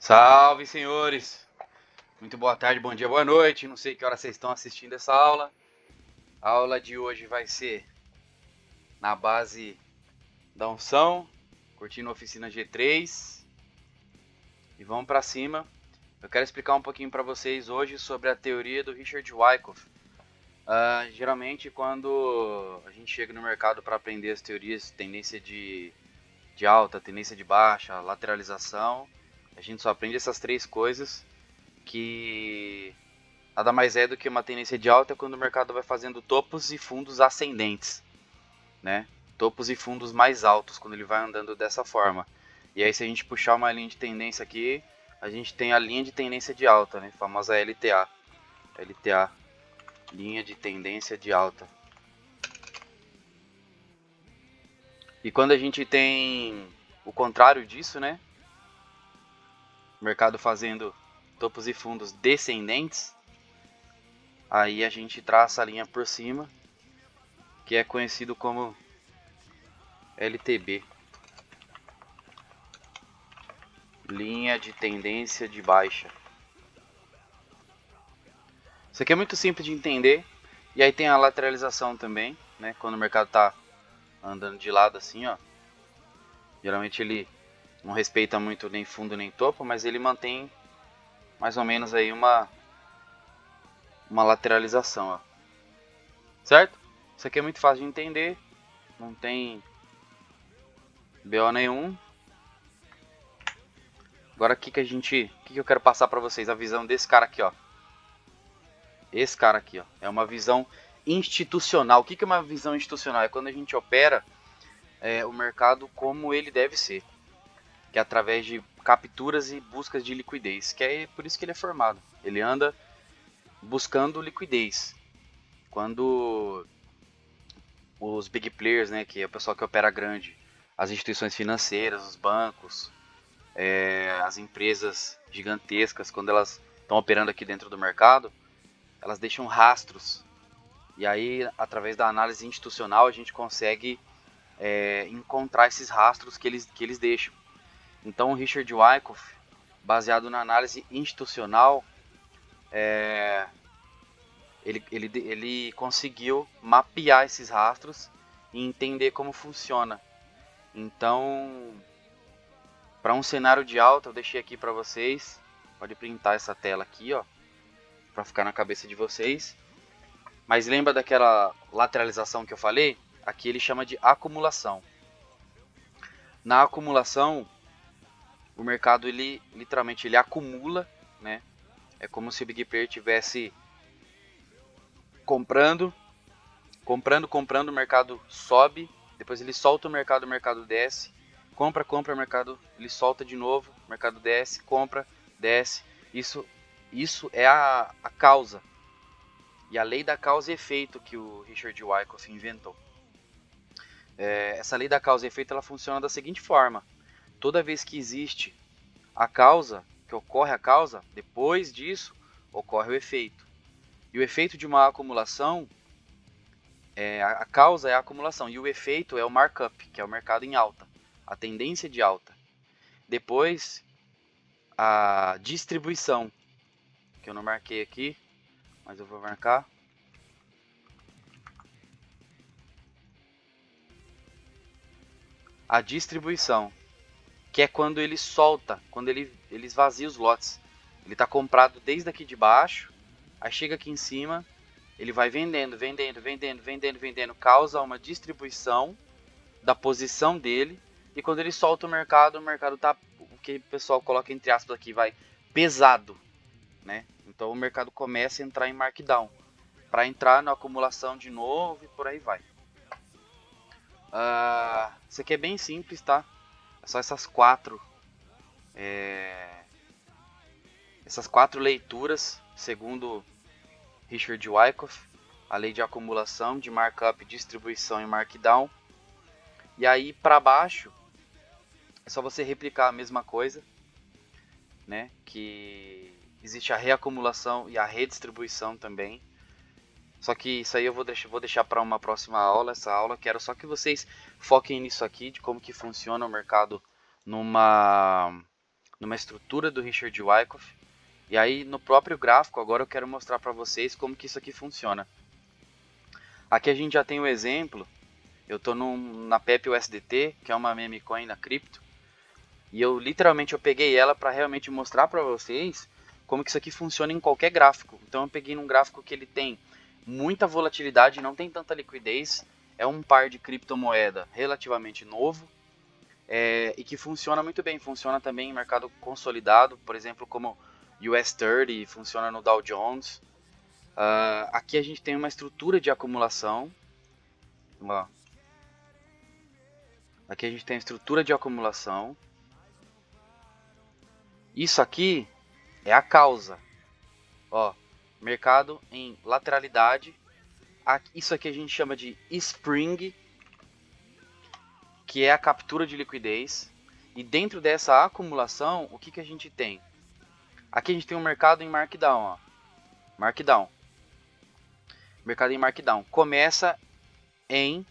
Salve, senhores! Muito boa tarde, bom dia, boa noite. Não sei que hora vocês estão assistindo essa aula. A aula de hoje vai ser na base da unção, curtindo a oficina G3. E vamos para cima. Eu quero explicar um pouquinho para vocês hoje sobre a teoria do Richard Wyckoff. Geralmente, quando a gente chega no mercado para aprender as teorias, tendência de alta, tendência de baixa, lateralização, a gente só aprende essas três coisas que nada mais é do que uma tendência de alta quando o mercado vai fazendo topos e fundos ascendentes, né? Topos e fundos mais altos quando ele vai andando dessa forma. E aí se a gente puxar uma linha de tendência aqui, a gente tem a linha de tendência de alta, né? A famosa LTA. LTA, linha de tendência de alta. E quando a gente tem o contrário disso, né? O mercado fazendo topos e fundos descendentes, aí a gente traça a linha por cima, que é conhecido como LTB, linha de tendência de baixa. Isso aqui é muito simples de entender. E aí tem a lateralização também, né? Quando o mercado está andando de lado assim, ó. Geralmente ele não respeita muito nem fundo nem topo, mas ele mantém mais ou menos aí uma lateralização, ó. Certo? Isso aqui é muito fácil de entender, não tem BO nenhum. Agora o que eu quero passar para vocês? A visão desse cara aqui, ó. Esse cara aqui, ó, é uma visão institucional. O que é uma visão institucional? É quando a gente opera o mercado como ele deve ser, que é através de capturas e buscas de liquidez, que é por isso que ele é formado. Ele anda buscando liquidez. Quando os big players, né, que é o pessoal que opera grande, as instituições financeiras, os bancos, as empresas gigantescas, quando elas estão operando aqui dentro do mercado, elas deixam rastros. E aí, através da análise institucional, a gente consegue encontrar esses rastros que eles deixam. Então, o Richard Wyckoff, baseado na análise institucional, ele conseguiu mapear esses rastros e entender como funciona. Então, para um cenário de alta, eu deixei aqui para vocês. Pode printar essa tela aqui, ó, para ficar na cabeça de vocês. Mas lembra daquela lateralização que eu falei? Aqui ele chama de acumulação. Na acumulação, o mercado ele literalmente ele acumula, né? É como se o Big Player tivesse comprando, o mercado sobe, depois ele solta o mercado desce, compra, o mercado ele solta de novo, o mercado desce, compra, desce. Isso é a causa. E a lei da causa e efeito que o Richard Wyckoff inventou. Essa lei da causa e efeito ela funciona da seguinte forma: toda vez que existe a causa, que ocorre a causa, depois disso ocorre o efeito. E o efeito de uma acumulação, a causa é a acumulação e o efeito é o markup, que é o mercado em alta, a tendência de alta. Depois, a distribuição, que eu não marquei aqui, mas eu vou marcar. A distribuição, que é quando ele solta, quando ele esvazia os lotes. Ele está comprado desde aqui de baixo, aí chega aqui em cima, ele vai vendendo, causa uma distribuição da posição dele, e quando ele solta o mercado tá, o que o pessoal coloca entre aspas aqui, vai pesado, né? Então o mercado começa a entrar em markdown, para entrar na acumulação de novo e por aí vai. Isso aqui é bem simples, tá? É só essas quatro leituras, segundo Richard Wyckoff, a lei de acumulação, de markup, distribuição e markdown. E aí para baixo é só você replicar a mesma coisa, né? Que existe a reacumulação e a redistribuição também. Só que isso aí eu vou deixar para uma próxima aula. Essa aula quero só que vocês foquem nisso aqui, de como que funciona o mercado numa numa estrutura do Richard Wyckoff. E aí no próprio gráfico agora eu quero mostrar para vocês como que isso aqui funciona. Aqui a gente já tem o exemplo. Eu estou na PEP USDT, que é uma meme coin na cripto. E eu literalmente peguei ela para realmente mostrar para vocês como que isso aqui funciona em qualquer gráfico. Então eu peguei num gráfico que ele tem muita volatilidade, não tem tanta liquidez. É um par de criptomoeda relativamente novo. E que funciona muito bem. Funciona também em mercado consolidado, por exemplo, como US30, funciona no Dow Jones. Aqui a gente tem uma estrutura de acumulação. Ó. Aqui a gente tem a estrutura de acumulação. Isso aqui é a causa. Ó, mercado em lateralidade. Isso aqui a gente chama de spring, que é a captura de liquidez. E dentro dessa acumulação, o que a gente tem? Aqui a gente tem um mercado em markdown. Ó. Markdown. Mercado em markdown. Começa em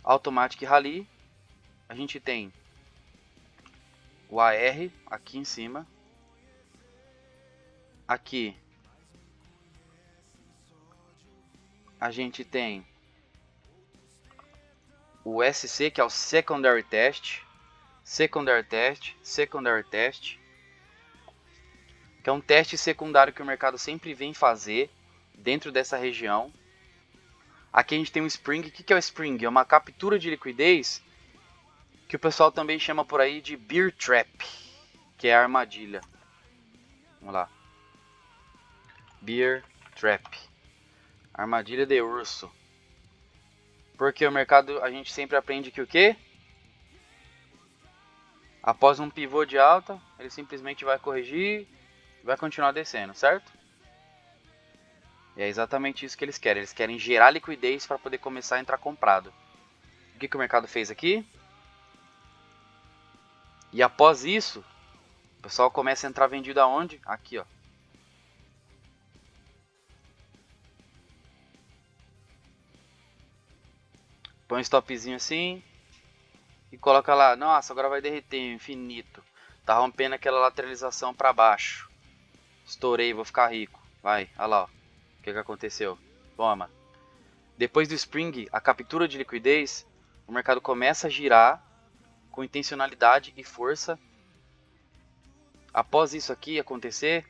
automatic rally. A gente tem o AR aqui em cima. Aqui a gente tem o SC, que é o secondary test, secondary test, secondary test, que é um teste secundário que o mercado sempre vem fazer dentro dessa região. Aqui a gente tem o spring. O que é o spring? É uma captura de liquidez que o pessoal também chama por aí de bear trap, que é a armadilha. Vamos lá. Bear trap. Armadilha de urso. Porque o mercado, a gente sempre aprende que o quê? Após um pivô de alta, ele simplesmente vai corrigir e vai continuar descendo, certo? E é exatamente isso que eles querem. Eles querem gerar liquidez para poder começar a entrar comprado. O que o mercado fez aqui? E após isso, o pessoal começa a entrar vendido aonde? Aqui, ó. Põe um stopzinho assim e coloca lá. Nossa, agora vai derreter, infinito. Tá rompendo aquela lateralização para baixo. Estourei, vou ficar rico. Vai, olha lá, ó. O que aconteceu? Toma. Depois do spring, a captura de liquidez, o mercado começa a girar com intencionalidade e força. Após isso aqui acontecer,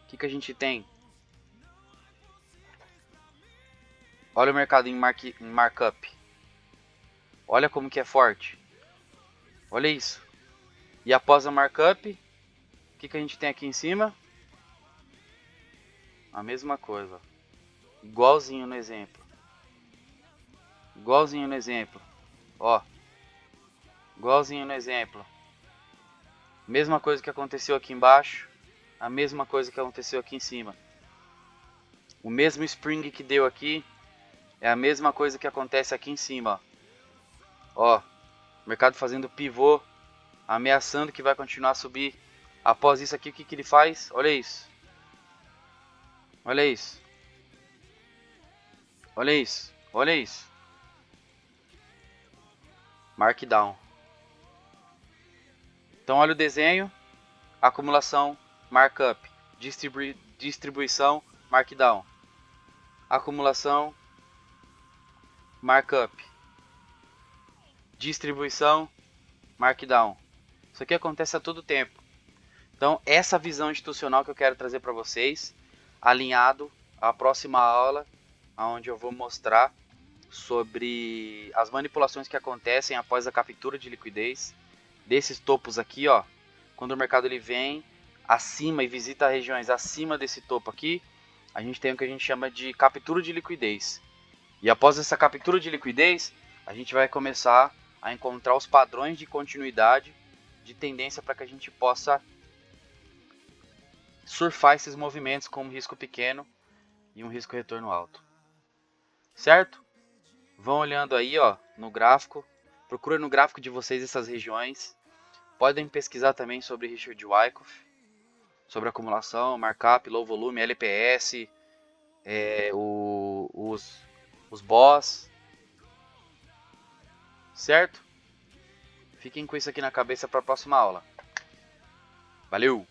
o que a gente tem? Olha o mercado em markup. Olha como que é forte. Olha isso. E após a markup, o que a gente tem aqui em cima? A mesma coisa. Igualzinho no exemplo. Igualzinho no exemplo. Ó. Igualzinho no exemplo. Mesma coisa que aconteceu aqui embaixo. A mesma coisa que aconteceu aqui em cima. O mesmo spring que deu aqui é a mesma coisa que acontece aqui em cima. Ó. Mercado fazendo pivô. Ameaçando que vai continuar a subir. Após isso aqui, o que ele faz? Olha isso. Olha isso. Olha isso. Olha isso. Markdown. Então olha o desenho. Acumulação, markup. Distribuição, markdown. Acumulação, markup. Distribuição, markdown. Isso aqui acontece a todo tempo. Então essa visão institucional que eu quero trazer para vocês, alinhado à próxima aula, onde eu vou mostrar sobre as manipulações que acontecem após a captura de liquidez desses topos aqui, ó. Quando o mercado ele vem acima e visita regiões acima desse topo aqui, a gente tem o que a gente chama de captura de liquidez. E após essa captura de liquidez, a gente vai começar a encontrar os padrões de continuidade de tendência para que a gente possa surfar esses movimentos com um risco pequeno e um risco retorno alto. Certo? Vão olhando aí, ó, no gráfico. Procura no gráfico de vocês essas regiões. Podem pesquisar também sobre Richard Wyckoff, sobre acumulação, markup, low volume, LPS, os BOS, certo? Fiquem com isso aqui na cabeça para a próxima aula. Valeu!